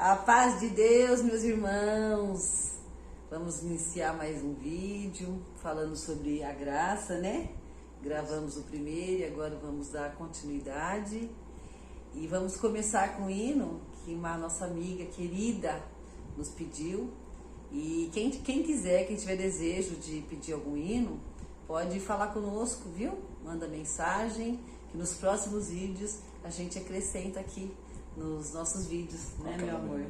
A paz de Deus, meus irmãos. Vamos iniciar mais um vídeo falando sobre a graça, né? Gravamos o primeiro e agora vamos dar continuidade. E vamos começar com o hino que uma nossa amiga querida nos pediu. E quem quiser, quem tiver desejo de pedir algum hino, pode falar conosco, viu? Manda mensagem, que nos próximos vídeos a gente acrescenta aqui nos nossos vídeos, né, meu amor?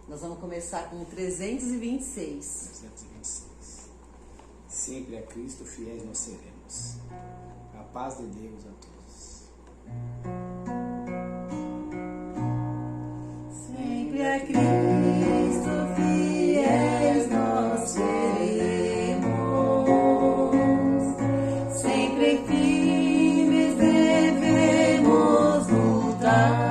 Nós vamos começar com o 326. 326. Sempre a Cristo fiéis nós seremos. A paz de Deus a todos. Sempre a Cristo fiéis nós seremos. Sempre firmes devemos lutar.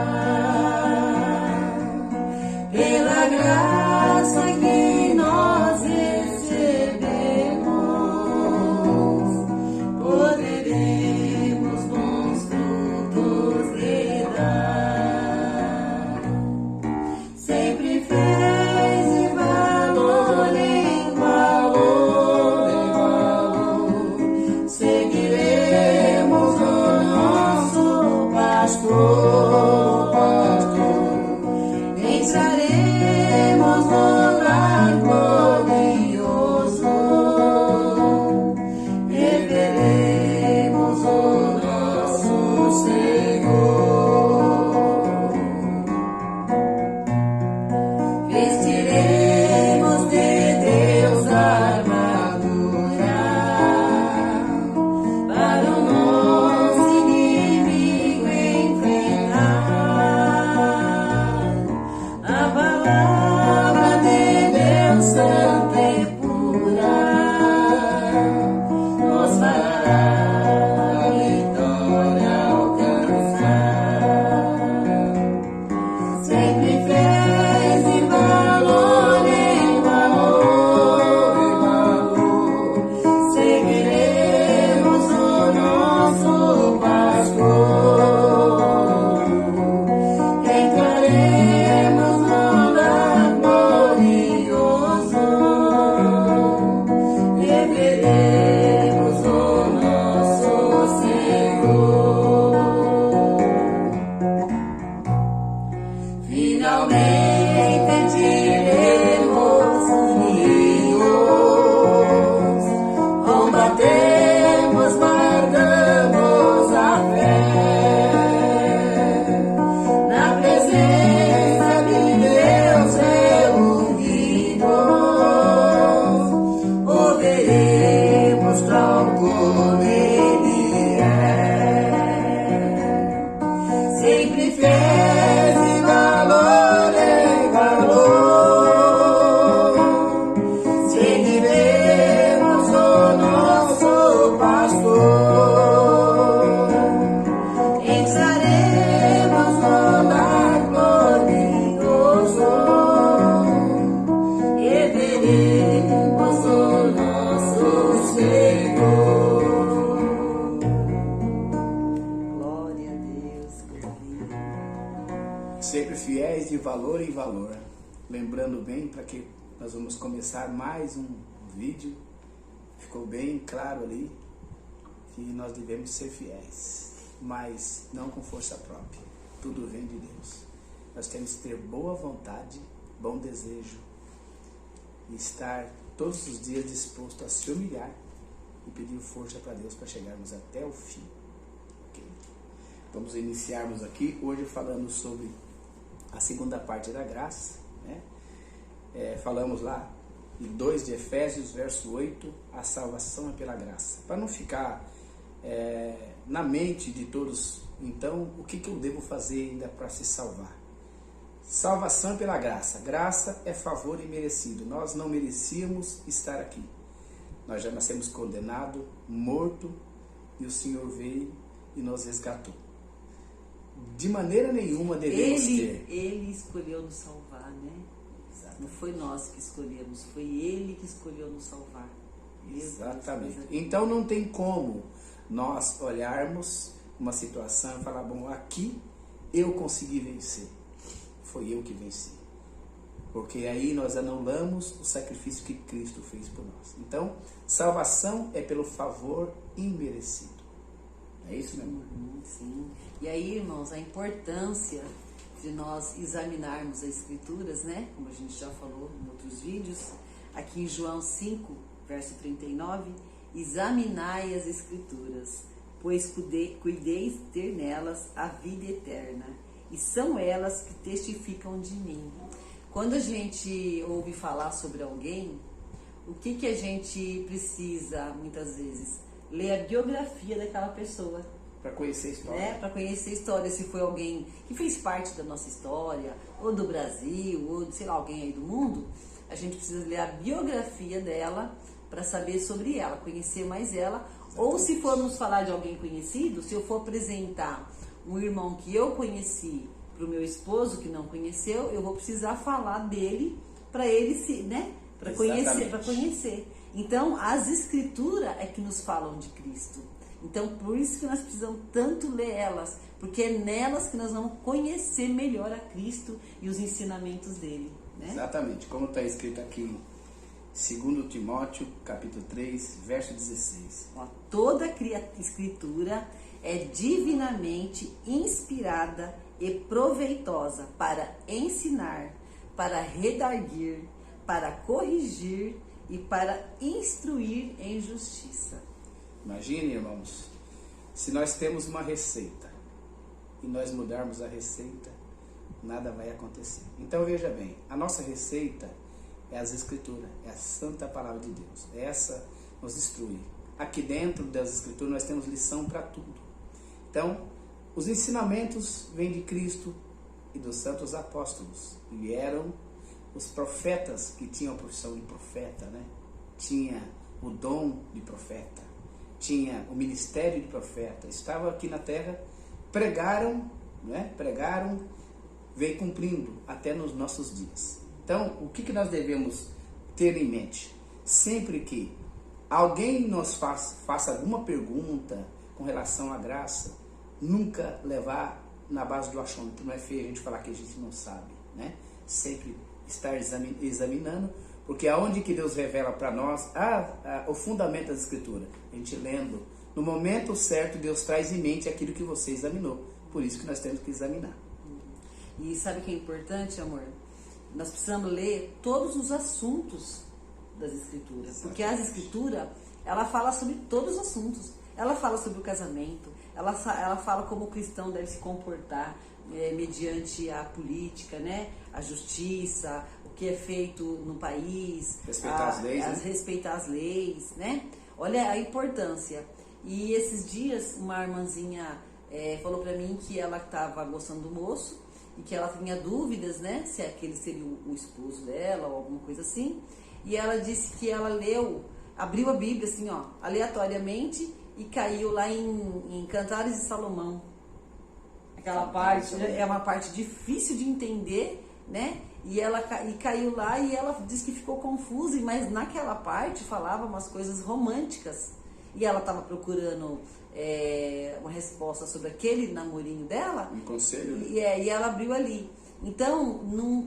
Pela graça que nós recebemos, poderemos bons frutos dar. Sempre fez e valor em valor, seguiremos o nosso pastor. Entraremos no lar glorioso e veremos o nosso Senhor. Vestiremos de Deus a armadura para o nosso inimigo enfrentar. A palavra de Deus santa e pura nos fará a vitória alcançar. Sempre fez e valor em valor, seguiremos o nosso pastor. Entraremos no lar glorioso e veremos o nosso Senhor. Finalmente diremos unidos, combatemos, guardamos a fé. Na presença de Deus reunidos, o veremos tal como Ele é. Sempre fez e valor em valor, seguiremos o nosso pastor. Entraremos no lar glorioso e veremos o nosso Senhor. Glória a Deus, glória. Sempre fiéis de valor em valor. Lembrando bem, para que nós vamos começar mais um vídeo. Ficou bem claro ali que nós devemos ser fiéis, mas não com força própria. Tudo vem de Deus. Nós temos que ter boa vontade, bom desejo e estar todos os dias disposto a se humilhar e pedir força para Deus para chegarmos até o fim. Ok? Vamos iniciarmos aqui hoje falando sobre a segunda parte da graça, né? Falamos lá em 2 de Efésios, verso 8, a salvação é pela graça. Para não ficar na mente de todos, então, o que eu devo fazer ainda para se salvar? Salvação pela graça. Graça é favor imerecido. Nós não merecíamos estar aqui. Nós já nascemos condenados, morto, e o Senhor veio e nos resgatou. De maneira nenhuma devemos ter. Ele escolheu nos salvar, né? Exatamente. Não foi nós que escolhemos, foi Ele que escolheu nos salvar. Exatamente. Então não tem como nós olharmos uma situação e falar, bom, aqui eu consegui vencer. Foi eu que venci. porque aí nós anulamos o sacrifício que Cristo fez por nós. Então, salvação é pelo favor imerecido. É isso, meu irmão? Sim. E aí, irmãos, a importância de nós examinarmos as Escrituras, né? Como a gente já falou em outros vídeos, aqui em João 5, verso 39, examinai as Escrituras, pois cuideis ter nelas a vida eterna, e são elas que testificam de mim. Quando a gente ouve falar sobre alguém, o que a gente precisa, muitas vezes? Ler a biografia daquela pessoa. Para conhecer a história. Né? Para conhecer a história, se foi alguém que fez parte da nossa história, ou do Brasil, ou sei lá, alguém aí do mundo, a gente precisa ler a biografia dela para saber sobre ela, conhecer mais ela. Exatamente. Ou se formos falar de alguém conhecido, se eu for apresentar um irmão que eu conheci para o meu esposo que não conheceu, eu vou precisar falar dele para ele se, né? Para conhecer. Então, as Escrituras é que nos falam de Cristo. Então, por isso que nós precisamos tanto ler elas, porque é nelas que nós vamos conhecer melhor a Cristo e os ensinamentos dele. Né? Exatamente, como está escrito aqui em 2 Timóteo, capítulo 3, verso 16. Toda Escritura é divinamente inspirada e proveitosa para ensinar, para redarguir, para corrigir e para instruir em justiça. Imagine, irmãos, se nós temos uma receita e nós mudarmos a receita, nada vai acontecer. Então veja bem, a nossa receita é as Escrituras, é a Santa Palavra de Deus. Essa nos instrui. Aqui dentro das Escrituras nós temos lição para tudo. Então, os ensinamentos vêm de Cristo e dos santos apóstolos. E vieram os profetas que tinham a profissão de profeta, né? Tinha o dom de profeta, tinha o ministério de profeta, estavam aqui na terra, pregaram, né? Pregaram, veio cumprindo até nos nossos dias. Então, o que nós devemos ter em mente? Sempre que alguém nos faça alguma pergunta com relação à graça, nunca levar na base do achômetro. Não é feio a gente falar que a gente não sabe, né? Sempre estar examinando, porque aonde que Deus revela para nós o fundamento das Escrituras? A gente lendo, no momento certo Deus traz em mente aquilo que você examinou, por isso que nós temos que examinar. E sabe o que é importante, amor? Nós precisamos ler todos os assuntos das Escrituras, porque as Escrituras, ela fala sobre todos os assuntos. Ela fala sobre o casamento, ela fala como o cristão deve se comportar mediante a política, né? A justiça, o que é feito no país, respeitar as leis, né? Respeitar as leis, né? Olha a importância. E esses dias uma irmãzinha falou para mim que ela estava gostando do moço e que ela tinha dúvidas, né? Se aquele seria o esposo dela ou alguma coisa assim. E ela disse que ela abriu a Bíblia assim, ó, aleatoriamente, e caiu lá em Cantares de Salomão. Aquela parte, é uma parte difícil de entender, né? E caiu lá e ela disse que ficou confusa, mas naquela parte falava umas coisas românticas. E ela estava procurando uma resposta sobre aquele namorinho dela. Um conselho. E ela abriu ali. Então,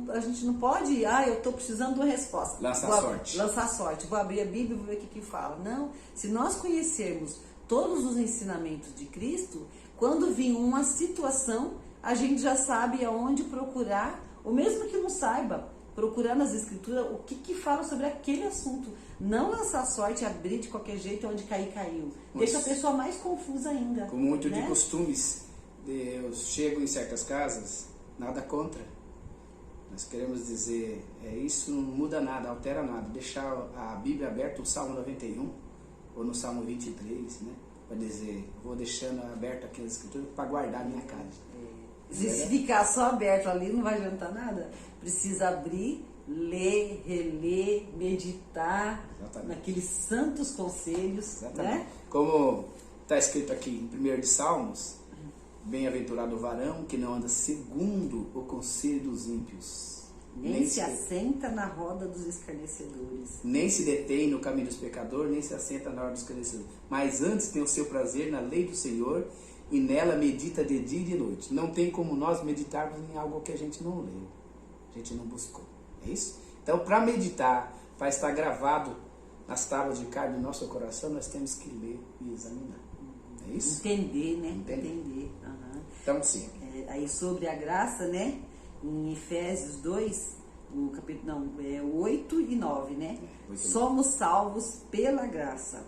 a gente não pode, eu estou precisando de uma resposta. Lançar sorte. Vou abrir a Bíblia e vou ver o que fala. Não, se nós conhecermos todos os ensinamentos de Cristo, quando vir uma situação, a gente já sabe aonde procurar, ou mesmo que não saiba, procurar nas Escrituras o que fala sobre aquele assunto. Não lançar sorte e abrir de qualquer jeito, onde cair, caiu. Deixa a pessoa mais confusa ainda. Com muito de costumes, eu chego em certas casas, nada contra. Nós queremos dizer, isso não muda nada, altera nada. Deixar a Bíblia aberta, o Salmo 91, ou no Salmo 23, né? Vai dizer, vou deixando aberto aqui as Escrituras para guardar a minha casa. Se ficar só aberto ali, não vai adiantar nada. Precisa abrir, ler, reler, meditar. Exatamente. Naqueles santos conselhos. Exatamente. Né? Como está escrito aqui em 1 de Salmos, bem-aventurado o varão que não anda segundo o conselho dos ímpios. Nem se assenta na roda dos escarnecedores. Nem se detém no caminho dos pecadores, nem se assenta na roda dos escarnecedores. Mas antes tem o seu prazer na lei do Senhor, e nela medita de dia e de noite. Não tem como nós meditarmos em algo que a gente não leu, a gente não buscou. É isso? Então, para meditar, para estar gravado nas tábuas de carne do nosso coração, nós temos que ler e examinar. É isso? Entender, né? Entender. Aham. Então, sim. Aí sobre a graça, né? Em Efésios 2, o capítulo 8 e 9, né? 8 e 9. Somos salvos pela graça.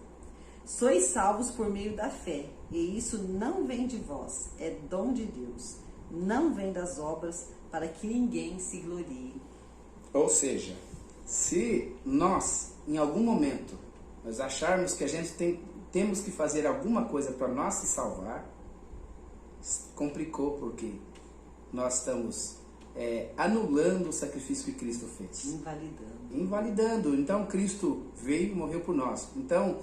Sois salvos por meio da fé, e isso não vem de vós, é dom de Deus. Não vem das obras, para que ninguém se glorie. Ou seja, se nós, em algum momento, nós acharmos que a gente temos que fazer alguma coisa para nós se salvar, complicou, porque nós estamos anulando o sacrifício que Cristo fez. Invalidando. Então, Cristo veio e morreu por nós. Então,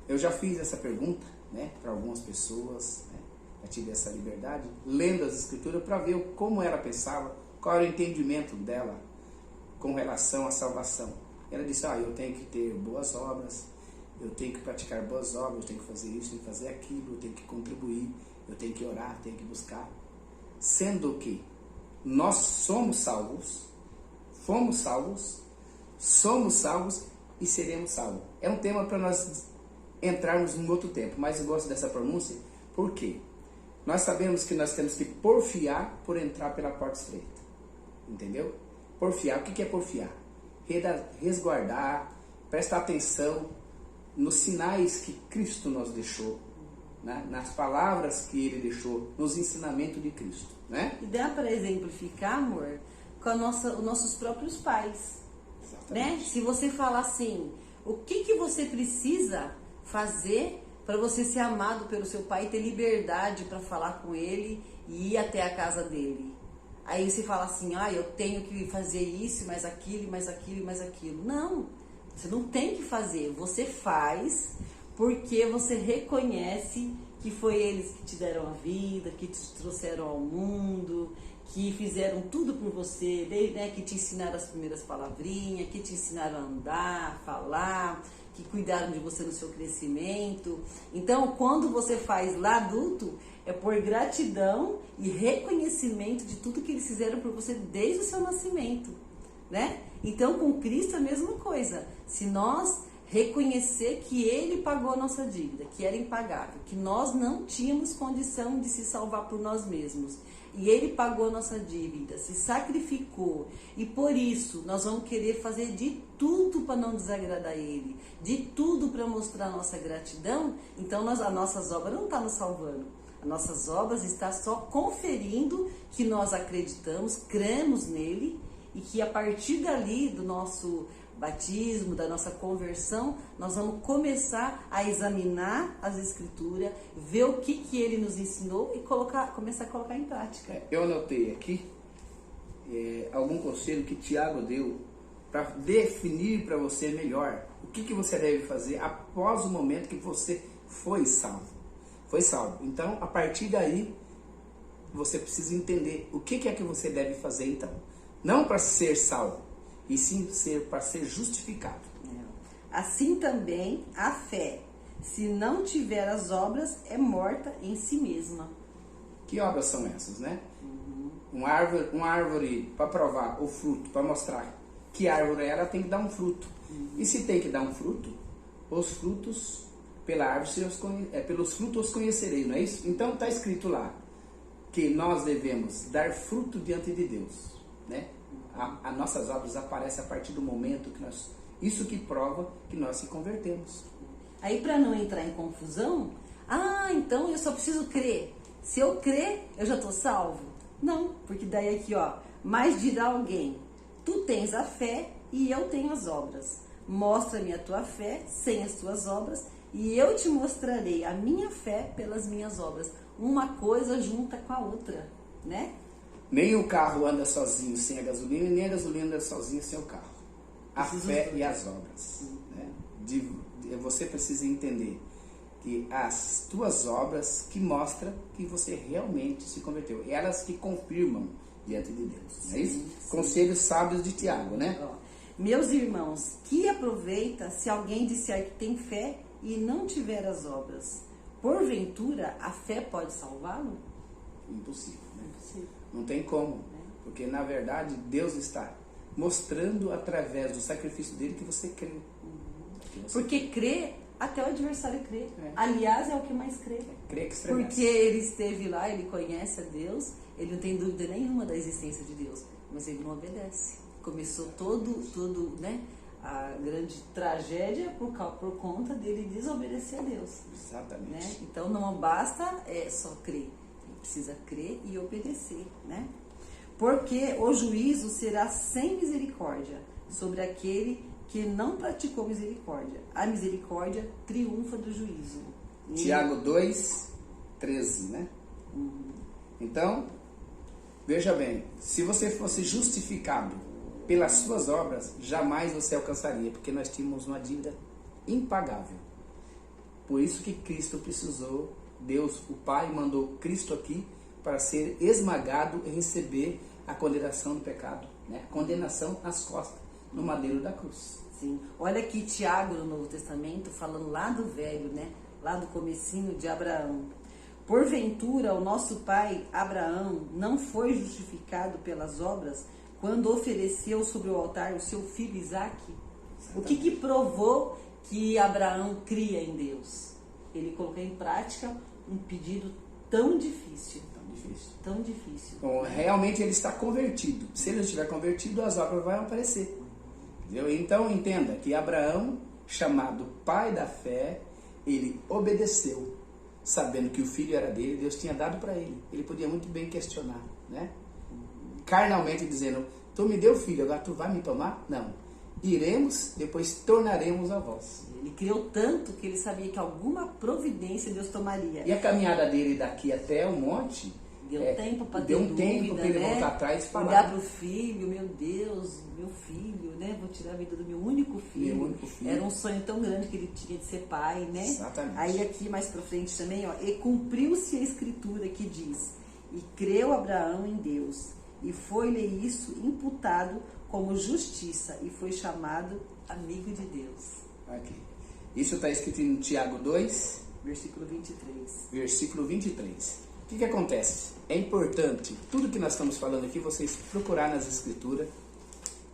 eu já fiz essa pergunta, né, para algumas pessoas, né, já tive essa liberdade, lendo as Escrituras, para ver como ela pensava, qual era o entendimento dela com relação à salvação. Ela disse, eu tenho que ter boas obras, eu tenho que praticar boas obras, eu tenho que fazer isso, eu tenho que fazer aquilo, eu tenho que contribuir, eu tenho que orar, eu tenho que buscar. Sendo que nós somos salvos, fomos salvos, somos salvos e seremos salvos. É um tema para nós entrarmos num outro tempo, mas eu gosto dessa pronúncia, por quê? Nós sabemos que nós temos que porfiar por entrar pela porta estreita. Entendeu? Porfiar. O que é porfiar? Resguardar, prestar atenção nos sinais que Cristo nos deixou, né? Nas palavras que Ele deixou, nos ensinamentos de Cristo. Né? E dá para exemplificar, amor, com os nossos próprios pais. Né? Se você falar assim, o que você precisa fazer para você ser amado pelo seu pai e ter liberdade para falar com ele e ir até a casa dele? Aí você fala assim, eu tenho que fazer isso, mais aquilo, mais aquilo, mais aquilo. Não, você não tem que fazer. Você faz porque você reconhece que foi eles que te deram a vida, que te trouxeram ao mundo, que fizeram tudo por você, né, que te ensinaram as primeiras palavrinhas, que te ensinaram a andar, a falar, que cuidaram de você no seu crescimento. Então, quando você faz lá adulto, é por gratidão e reconhecimento de tudo que eles fizeram por você desde o seu nascimento, né? Então, com Cristo é a mesma coisa. Se nós reconhecer que Ele pagou a nossa dívida, que era impagável, que nós não tínhamos condição de se salvar por nós mesmos, e Ele pagou a nossa dívida, se sacrificou, e por isso nós vamos querer fazer de tudo para não desagradar Ele, de tudo para mostrar a nossa gratidão. Então as nossas obras não estão nos salvando, as nossas obras estão só conferindo que nós acreditamos, cremos nele, e que a partir dali do nosso batismo, da nossa conversão, nós vamos começar a examinar as Escrituras, ver o que ele nos ensinou e começar a colocar em prática. Eu anotei aqui algum conselho que Tiago deu para definir para você melhor o que você deve fazer após o momento que você foi salvo. Foi salvo. Então, a partir daí, você precisa entender o que é que você deve fazer então. Não para ser salvo, e sim para ser justificado. Assim também a fé, se não tiver as obras, é morta em si mesma. Que obras são essas, né? Uma árvore para provar o fruto, para mostrar que árvore ela tem que dar um fruto. E se tem que dar um fruto, os frutos pela árvore, pelos frutos os conhecerei, não é isso? Então está escrito lá que nós devemos dar fruto diante de Deus, né? As nossas obras aparecem a partir do momento que nós... Isso que prova que nós se convertemos. Aí, para não entrar em confusão, então eu só preciso crer. Se eu crer, eu já estou salvo? Não, porque daí aqui, mas dirá alguém, tu tens a fé e eu tenho as obras. Mostra-me a tua fé sem as tuas obras e eu te mostrarei a minha fé pelas minhas obras. Uma coisa junta com a outra, né? Nem o carro anda sozinho sem a gasolina, nem a gasolina anda sozinha sem o carro. A fé e as obras. Né? Você precisa entender que as tuas obras que mostram que você realmente se converteu. Elas que confirmam diante de Deus. Não é isso? Sim. Conselhos sábios de Tiago, né? Meus irmãos, que aproveita se alguém disser que tem fé e não tiver as obras? Porventura, a fé pode salvá-lo? Impossível, né? Impossível. Não tem como, porque na verdade Deus está mostrando através do sacrifício dele que você creu. Porque crê, até o adversário crê. É. Aliás, é o que mais crê. Crê que estremece. Porque ele esteve lá, ele conhece a Deus, ele não tem dúvida nenhuma da existência de Deus, mas ele não obedece. Começou todo, né, a grande tragédia por conta dele desobedecer a Deus. Exatamente. Né? Então não basta só crer, ele precisa crer e obedecer, né? Porque o juízo será sem misericórdia sobre aquele que não praticou misericórdia. A misericórdia triunfa do juízo. Tiago 2:13, né? Então, veja bem, se você fosse justificado pelas suas obras, jamais você alcançaria, porque nós tínhamos uma dívida impagável. Por isso que Cristo precisou, Deus, o Pai, mandou Cristo aqui para ser esmagado e receber a condenação do pecado, né? A condenação nas costas, no madeiro da cruz. Sim. Olha aqui Tiago no Novo Testamento, falando lá do velho, né? Lá do comecinho de Abraão. Porventura, o nosso pai Abraão não foi justificado pelas obras quando ofereceu sobre o altar o seu filho Isaque? O que provou que Abraão cria em Deus? Ele colocou em prática um pedido tão difícil. Tão difícil. Bom, realmente ele está convertido. Se ele não estiver convertido, as obras vão aparecer. Entendeu? Então entenda que Abraão, chamado pai da fé, ele obedeceu, sabendo que o filho era dele, Deus tinha dado para ele. Ele podia muito bem questionar, né? Carnalmente dizendo, tu me deu filho, agora tu vai me tomar? Não. Iremos, depois tornaremos avós. Ele criou tanto que ele sabia que alguma providência Deus tomaria. E a caminhada dele daqui até o monte... Deu tempo para ter deu dúvida, tempo para ele né? voltar atrás e falar. Olhar para o filho, meu Deus, meu filho, né? Vou tirar a vida do meu único filho. Meu único filho. Era um sonho tão grande que ele tinha de ser pai, né? Exatamente. Aí aqui mais para frente também, ó, e cumpriu-se a escritura que diz, e creu Abraão em Deus, e foi-lhe isso imputado como justiça, e foi chamado amigo de Deus. Aqui. Isso está escrito em Tiago 2, versículo 23. Versículo 23. O que acontece? É importante, tudo que nós estamos falando aqui, vocês procurar nas escrituras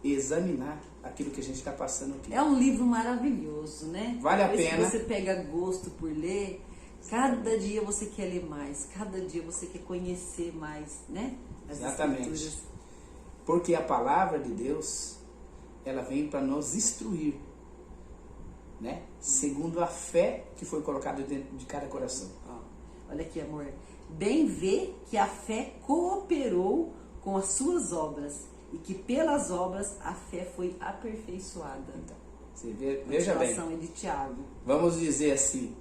e examinar aquilo que a gente está passando aqui. É um livro maravilhoso, né? Vale a pena. Se você pega gosto por ler, cada dia você quer ler mais, cada dia você quer conhecer mais, né? As Exatamente. escrituras. Porque a palavra de Deus, ela vem para nos instruir, né? Segundo a fé que foi colocada dentro de cada coração. Olha aqui, amor. Bem vê que a fé cooperou com as suas obras e que pelas obras a fé foi aperfeiçoada. Então, você veja bem. É de Tiago. Vamos dizer assim,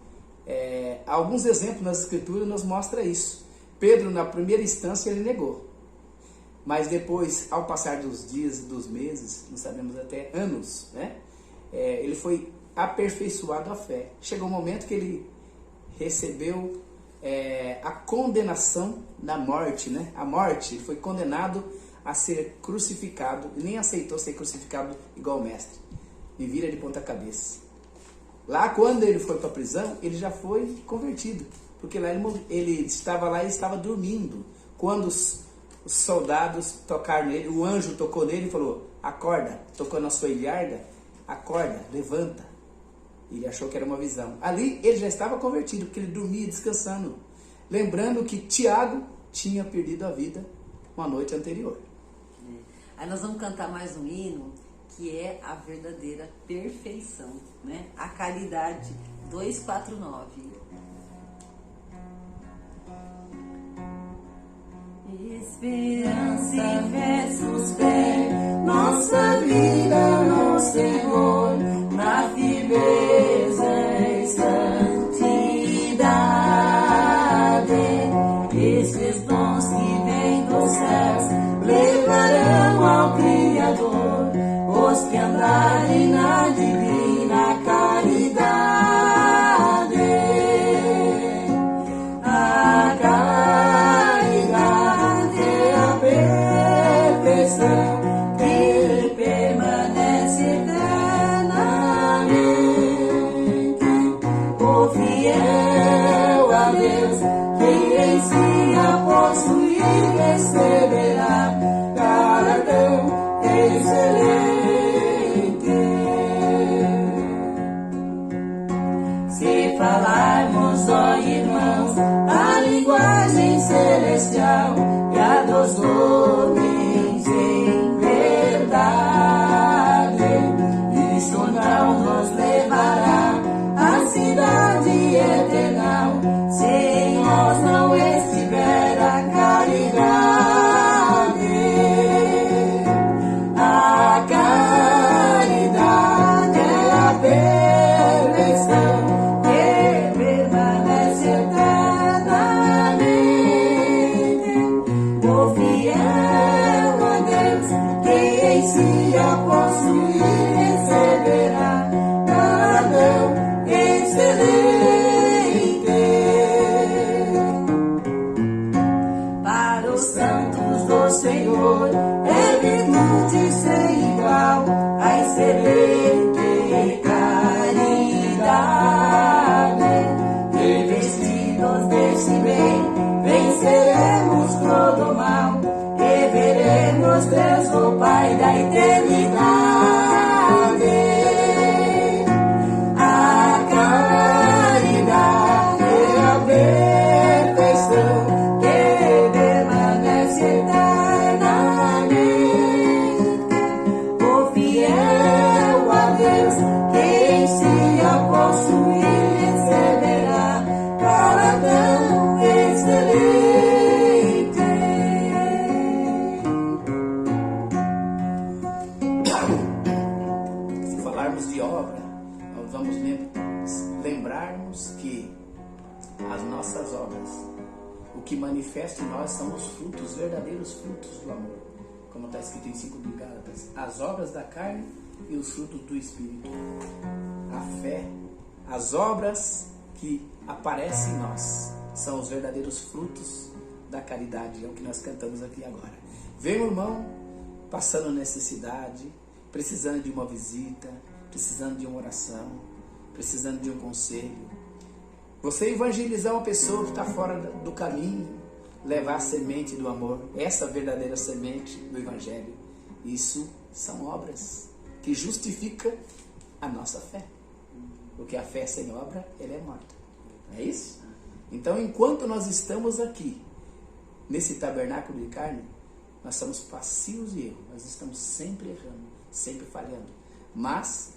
alguns exemplos nas escrituras nos mostram isso. Pedro, na primeira instância, ele negou. Mas depois, ao passar dos dias, dos meses, não sabemos até anos, né? Ele foi aperfeiçoado a fé. Chegou um momento que ele recebeu a condenação da morte, né? A morte, ele foi condenado a ser crucificado, e nem aceitou ser crucificado igual o mestre, e vira de ponta cabeça. Lá, quando ele foi para a prisão, ele já foi convertido, porque lá ele estava lá e estava dormindo. Quando os soldados tocaram nele, o anjo tocou nele e falou, acorda, tocou na sua ilharga, acorda, levanta. Ele achou que era uma visão. Ali ele já estava convertido, porque ele dormia descansando. Lembrando que Tiago tinha perdido a vida uma noite anterior. Aí nós vamos cantar mais um hino, que é a verdadeira perfeição, né? A caridade, 249. Esperança e fé sustém nossa vida no Senhor, na firmeza e santidade. Estes dons que vêm dos céus levarão ao Criador os que andarem na divina caridade. A caridade é a perfeição que permanece eternamente. O fiel a Deus, quem em si a possuir receberá galardão excelente. Se falarmos, ó irmãos, a linguagem celestial e a dos homens em verdade, isso não nos levará à cidade eterna, se em nós não estiver a caridade. A caridade é a perfeição que permanece eternamente. O fiel a Deus que em si a possuir receberá galardão excelente. Para os santos do Senhor é virtude sem igual a excelente caridade. Revestidos desse bem, venceremos todo o mal e veremos Deus, o Pai da eternidade. A caridade é a perfeição que permanece eternamente. O fiel a Deus que em si a possuir receberá galardão excelente. Se falarmos de obra, nós vamos lembrarmos que as nossas obras, o que manifesta em nós são os frutos, os verdadeiros frutos do amor, como está escrito em 5 de Gálatas, as obras da carne e os frutos do Espírito. A fé, as obras que aparecem em nós são os verdadeiros frutos da caridade, é o que nós cantamos aqui agora. Vem um irmão passando necessidade, precisando de uma visita, precisando de uma oração, precisando de um conselho. Você evangelizar uma pessoa que está fora do caminho, levar a semente do amor, essa verdadeira semente do Evangelho, isso são obras que justificam a nossa fé. Porque a fé sem obra, ela é morta. Não é isso? Então, enquanto nós estamos aqui, nesse tabernáculo de carne, nós somos passivos de erro. Nós estamos sempre errando, sempre falhando. Mas,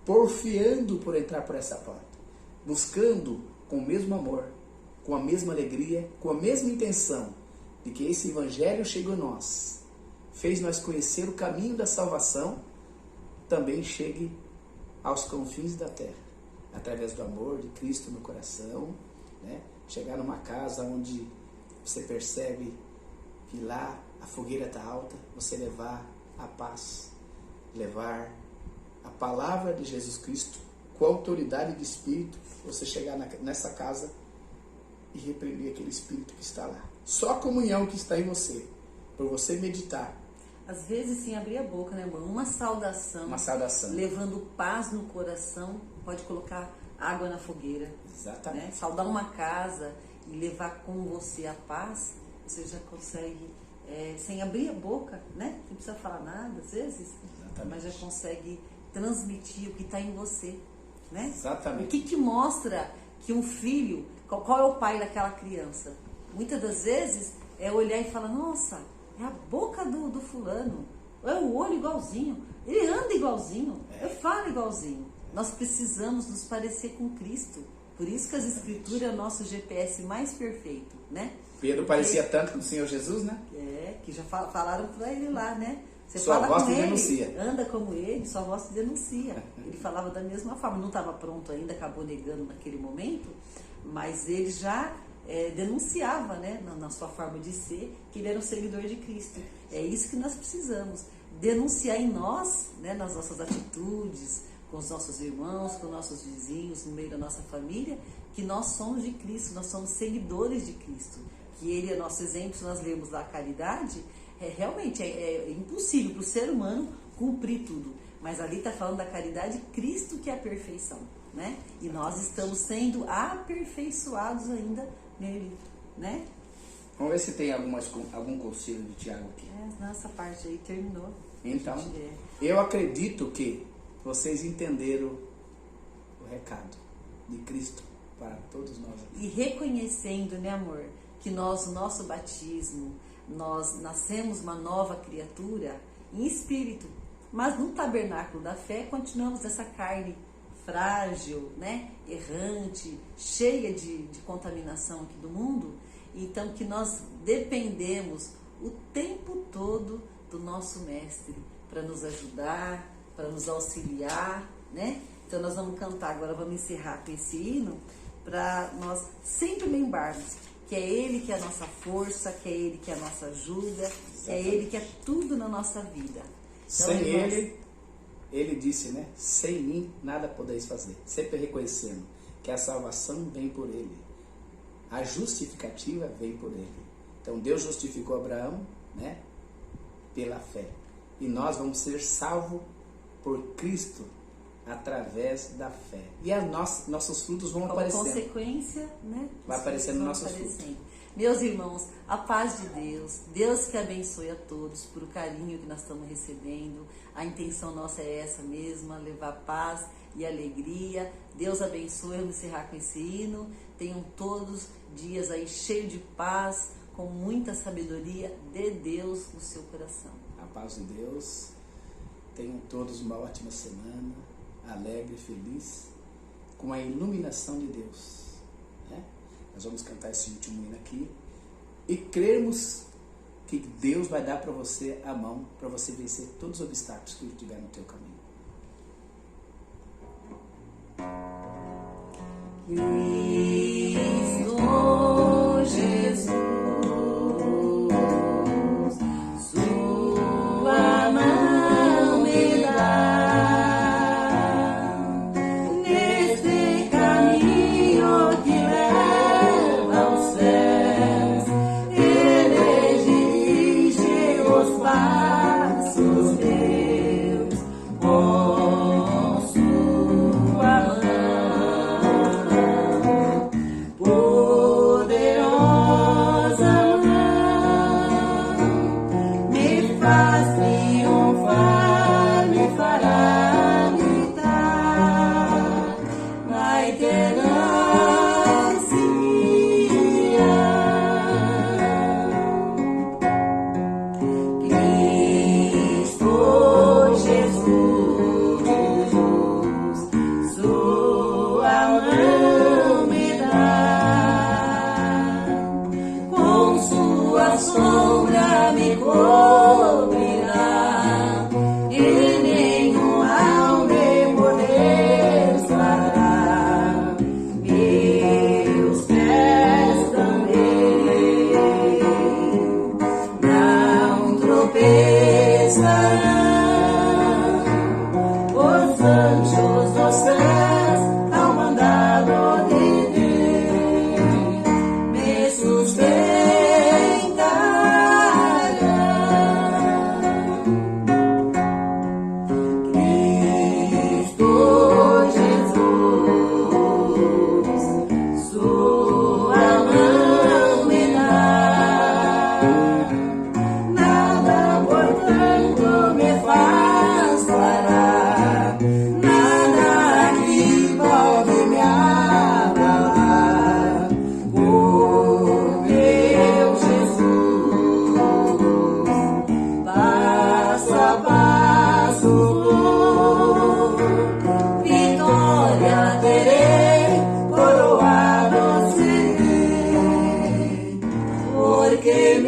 porfiando por entrar por essa porta, buscando com o mesmo amor, com a mesma alegria, com a mesma intenção de que esse Evangelho chegou a nós, fez nós conhecer o caminho da salvação, também chegue aos confins da terra, através do amor de Cristo no coração, né? Chegar numa casa onde você percebe que lá a fogueira está alta, você levar a paz, levar a palavra de Jesus Cristo com autoridade de Espírito, você chegar nessa casa e repreender aquele Espírito que está lá. Só a comunhão que está em você, por você meditar. Às vezes, sem abrir a boca, né, irmão? Uma saudação. Levando paz no coração, pode colocar água na fogueira. Exatamente. Né? Saudar uma casa e levar com você a paz, você já consegue, sem abrir a boca, né? Não precisa falar nada, às vezes. Exatamente. Mas já consegue transmitir o que está em você, né? Exatamente. O que mostra que um filho, qual é o pai daquela criança? Muitas das vezes é olhar e falar, nossa, é a boca do fulano, é o olho igualzinho, ele anda igualzinho, ele fala igualzinho. Nós precisamos nos parecer com Cristo. Por isso que as Escrituras é o nosso GPS mais perfeito, né? Pedro parecia tanto com o Senhor Jesus, né? Que já falaram para ele lá, né? Você sua fala voz com te ele, denuncia. anda como ele, sua voz te denuncia. Ele falava da mesma forma, não estava pronto ainda, acabou negando naquele momento, mas ele já denunciava, né, na sua forma de ser, que ele era um seguidor de Cristo. É isso que nós precisamos, denunciar em nós, né, nas nossas atitudes, com os nossos irmãos, com os nossos vizinhos, no meio da nossa família, que nós somos de Cristo, nós somos seguidores de Cristo, que Ele é nosso exemplo. Se nós lemos lá a caridade, realmente é impossível para o ser humano cumprir tudo, mas ali está falando da caridade, Cristo que é a perfeição, né? E nós estamos sendo aperfeiçoados ainda nele, né? Vamos ver se tem algum conselho de Tiago aqui. Nessa parte aí terminou. Então, eu acredito que vocês entenderam o recado de Cristo para todos nós. E reconhecendo, né, amor, que nós, o nosso batismo, nós nascemos uma nova criatura em espírito, mas no tabernáculo da fé continuamos essa carne frágil, né, errante, cheia de contaminação aqui do mundo. Então que nós dependemos o tempo todo do nosso mestre para nos ajudar, para nos auxiliar, né? Então nós vamos cantar agora, vamos encerrar com esse hino, para nós sempre lembrarmos que é Ele que é a nossa força, que é Ele que é a nossa ajuda, que é Ele que é tudo na nossa vida. Então, sem Ele disse, né? Sem mim nada podeis fazer. Sempre reconhecendo que a salvação vem por Ele. A justificativa vem por Ele. Então Deus justificou Abraão, né? Pela fé. E nós vamos ser salvos por Cristo através da fé. E nossos frutos vão aparecendo. Como consequência, né? Vai aparecendo nossos frutos. Meus irmãos, a paz de Deus, Deus que abençoe a todos por o carinho que nós estamos recebendo. A intenção nossa é essa mesma, levar paz e alegria. Deus abençoe, vamos encerrar com esse hino. Tenham todos dias aí cheios de paz, com muita sabedoria de Deus no seu coração. A paz de Deus. Tenham todos uma ótima semana, alegre, feliz, com a iluminação de Deus. Né? Nós vamos cantar esse último hino aqui e crermos que Deus vai dar para você a mão para você vencer todos os obstáculos que estiver no teu caminho. Cristo Jesus, sua mão me dá neste caminho que leva aos céus. Ele dirige os passos meus com sua mão. Sombra me cobrirá e nenhum mal me molestará. Meus pés também não tropeçarão. Os anjos dos céus ao mandado de Deus me sustentam. Porque